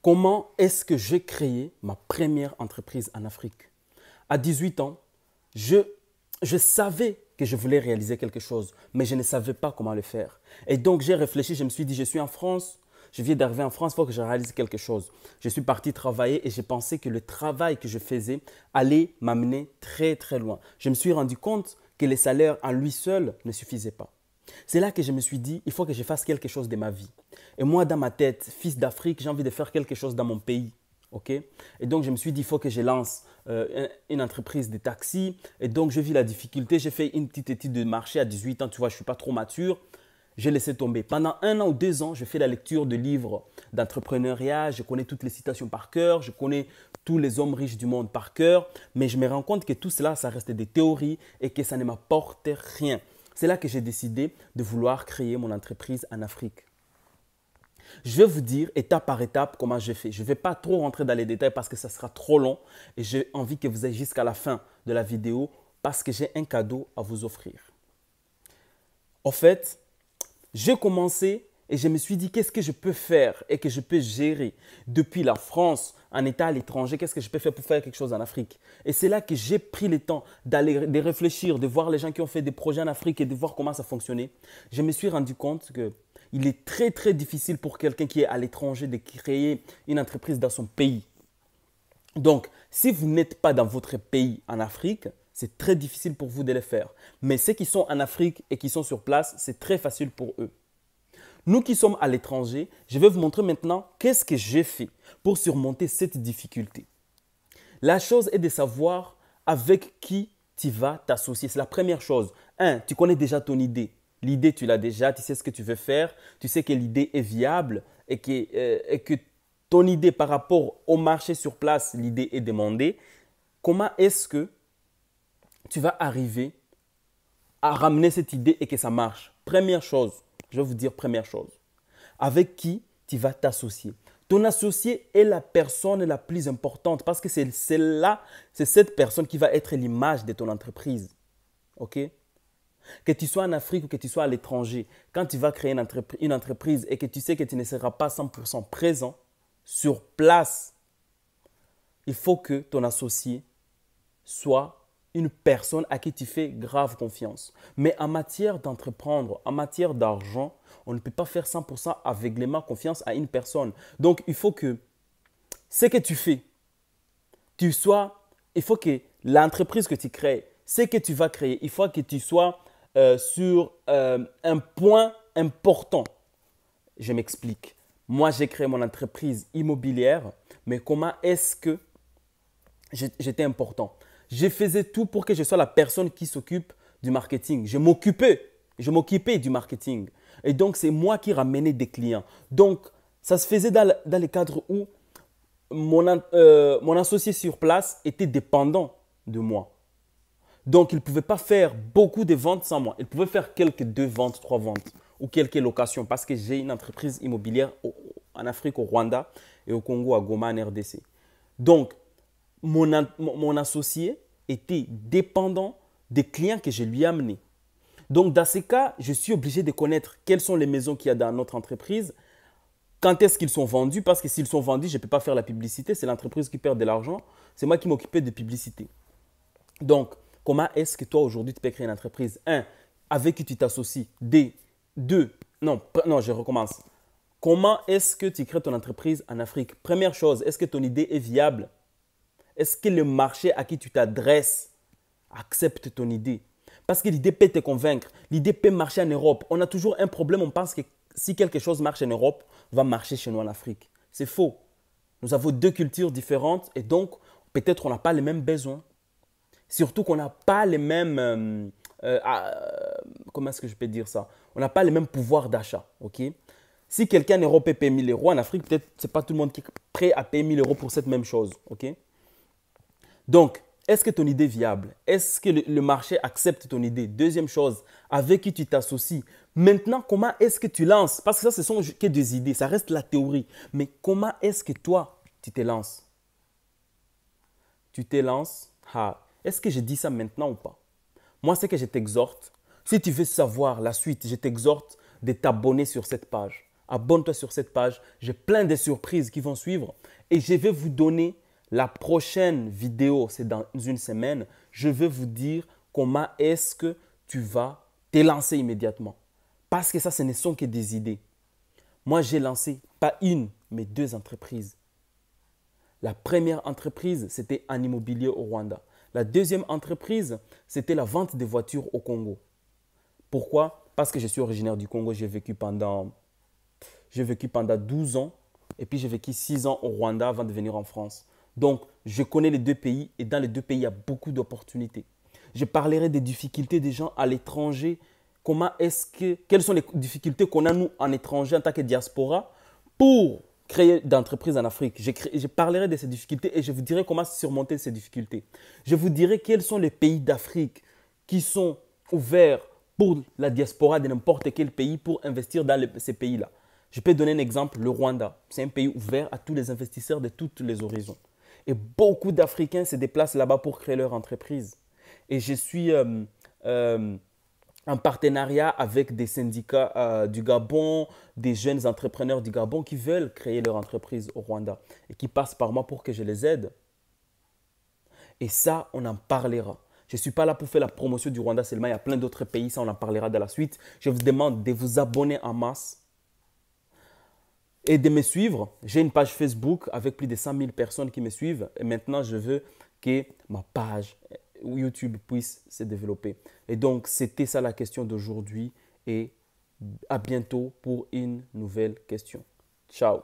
Comment est-ce que j'ai créé ma première entreprise en Afrique? À 18 ans, je, je savais que je voulais réaliser quelque chose, mais je ne savais pas comment le faire. Et donc, j'ai réfléchi, je me suis dit, je suis en France, je viens d'arriver en France, il faut que je réalise quelque chose. Je suis parti travailler et j'ai pensé que le travail que je faisais allait m'amener très, très loin. Je me suis rendu compte que les salaires en lui seul ne suffisaient pas. C'est là que je me suis dit, il faut que je fasse quelque chose de ma vie. Et moi, dans ma tête, fils d'Afrique, j'ai envie de faire quelque chose dans mon pays. Ok. Et donc, je me suis dit, il faut que je lance une entreprise de taxi. Et donc, je vis la difficulté. J'ai fait une petite étude de marché à 18 ans. Tu vois, je ne suis pas trop mature. J'ai laissé tomber. Pendant 1 an ou 2 ans, je fais la lecture de livres d'entrepreneuriat. Je connais toutes les citations par cœur. Je connais tous les hommes riches du monde par cœur. Mais je me rends compte que tout cela, ça reste des théories et que ça ne m'apporte rien. C'est là que j'ai décidé de vouloir créer mon entreprise en Afrique. Je vais vous dire étape par étape comment je fais. Je ne vais pas trop rentrer dans les détails parce que ça sera trop long et j'ai envie que vous ayez jusqu'à la fin de la vidéo parce que j'ai un cadeau à vous offrir. En fait, j'ai commencé et je me suis dit qu'est-ce que je peux faire et que je peux gérer depuis la France, en état à l'étranger, qu'est-ce que je peux faire pour faire quelque chose en Afrique. Et c'est là que j'ai pris le temps de réfléchir, de voir les gens qui ont fait des projets en Afrique et de voir comment ça fonctionnait. Je me suis rendu compte que il est très très difficile pour quelqu'un qui est à l'étranger de créer une entreprise dans son pays. Donc, si vous n'êtes pas dans votre pays en Afrique, c'est très difficile pour vous de le faire. Mais ceux qui sont en Afrique et qui sont sur place, c'est très facile pour eux. Nous qui sommes à l'étranger, je vais vous montrer maintenant qu'est-ce que j'ai fait pour surmonter cette difficulté. La chose est de savoir avec qui tu vas t'associer. C'est la première chose. Tu connais déjà ton idée. L'idée, tu l'as déjà, tu sais ce que tu veux faire, tu sais que l'idée est viable et que ton idée par rapport au marché sur place, l'idée est demandée. Comment est-ce que tu vas arriver à ramener cette idée et que ça marche? Première chose, je vais vous dire première chose. Avec qui tu vas t'associer? Ton associé est la personne la plus importante parce que c'est cette personne qui va être l'image de ton entreprise. OK? Que tu sois en Afrique ou que tu sois à l'étranger, quand tu vas créer une entreprise et que tu sais que tu ne seras pas 100% présent sur place, il faut que ton associé soit une personne à qui tu fais grave confiance. Mais en matière d'entreprendre, en matière d'argent, on ne peut pas faire 100% aveuglément confiance à une personne. Donc, il faut que ce que tu fais, il faut que l'entreprise que tu crées, ce que tu vas créer, il faut que tu sois sur un point important. Je m'explique. Moi, j'ai créé mon entreprise immobilière, mais comment est-ce que j'étais important? Je faisais tout pour que je sois la personne qui s'occupe du marketing. Je m'occupais du marketing. Et donc, c'est moi qui ramenais des clients. Donc, ça se faisait dans le cadre où mon associé sur place était dépendant de moi. Donc, il ne pouvait pas faire beaucoup de ventes sans moi. Il pouvait faire quelques 2 ventes, 3 ventes ou quelques locations parce que j'ai une entreprise immobilière en Afrique, au Rwanda et au Congo, à Goma, en RDC. Donc, mon associé était dépendant des clients que je lui ai amenés. Donc, dans ces cas, je suis obligé de connaître quelles sont les maisons qu'il y a dans notre entreprise, quand est-ce qu'ils sont vendus, parce que s'ils sont vendus, je ne peux pas faire la publicité, c'est l'entreprise qui perd de l'argent, c'est moi qui m'occupais de publicité. Donc, comment est-ce que toi, aujourd'hui, tu peux créer une entreprise? Avec qui tu t'associes? Non, je recommence. Comment est-ce que tu crées ton entreprise en Afrique? Première chose, est-ce que ton idée est viable? Est-ce que le marché à qui tu t'adresses accepte ton idée? Parce que l'idée peut te convaincre, l'idée peut marcher en Europe. On a toujours un problème, on pense que si quelque chose marche en Europe, va marcher chez nous en Afrique. C'est faux. Nous avons 2 cultures différentes et donc peut-être on n'a pas les mêmes besoins. Surtout qu'on n'a pas les mêmes… comment est-ce que je peux dire ça? On n'a pas les mêmes pouvoirs d'achat. Okay? Si quelqu'un en Europe paye 1000 euros, en Afrique, peut-être ce n'est pas tout le monde qui est prêt à payer 1000 euros pour cette même chose. Okay? Donc, est-ce que ton idée est viable? Est-ce que le marché accepte ton idée? Deuxième chose, avec qui tu t'associes? Maintenant, comment est-ce que tu lances? Parce que ça, ce sont que des idées, ça reste la théorie. Mais comment est-ce que toi, tu te lances? Tu te lances? Est-ce que je dis ça maintenant ou pas? Moi, c'est que je t'exhorte. Si tu veux savoir la suite, je t'exhorte de t'abonner sur cette page. Abonne-toi sur cette page. J'ai plein de surprises qui vont suivre. Et je vais vous donner la prochaine vidéo, c'est dans une semaine. Je vais vous dire comment est-ce que tu vas te lancer immédiatement. Parce que ça, ce ne sont que des idées. Moi, j'ai lancé pas une, mais 2 entreprises. La première entreprise, c'était un immobilier au Rwanda. La deuxième entreprise, c'était la vente de voitures au Congo. Pourquoi? Parce que je suis originaire du Congo. J'ai vécu pendant 12 ans et puis j'ai vécu 6 ans au Rwanda avant de venir en France. Donc, je connais les deux pays et dans les deux pays, il y a beaucoup d'opportunités. Je parlerai des difficultés des gens à l'étranger. Quelles sont les difficultés qu'on a nous en étranger en tant que diaspora pour créer d'entreprises en Afrique. Je parlerai de ces difficultés et je vous dirai comment surmonter ces difficultés. Je vous dirai quels sont les pays d'Afrique qui sont ouverts pour la diaspora de n'importe quel pays pour investir dans ces pays-là. Je peux donner un exemple, le Rwanda. C'est un pays ouvert à tous les investisseurs de tous les horizons. Et beaucoup d'Africains se déplacent là-bas pour créer leur entreprise. Et je suis en partenariat avec des syndicats du Gabon, des jeunes entrepreneurs du Gabon qui veulent créer leur entreprise au Rwanda et qui passent par moi pour que je les aide. Et ça, on en parlera. Je ne suis pas là pour faire la promotion du Rwanda seulement, il y a plein d'autres pays, ça on en parlera dans la suite. Je vous demande de vous abonner en masse et de me suivre. J'ai une page Facebook avec plus de 100 000 personnes qui me suivent et maintenant je veux que ma page YouTube puisse se développer. Et donc, c'était ça la question d'aujourd'hui et à bientôt pour une nouvelle question. Ciao.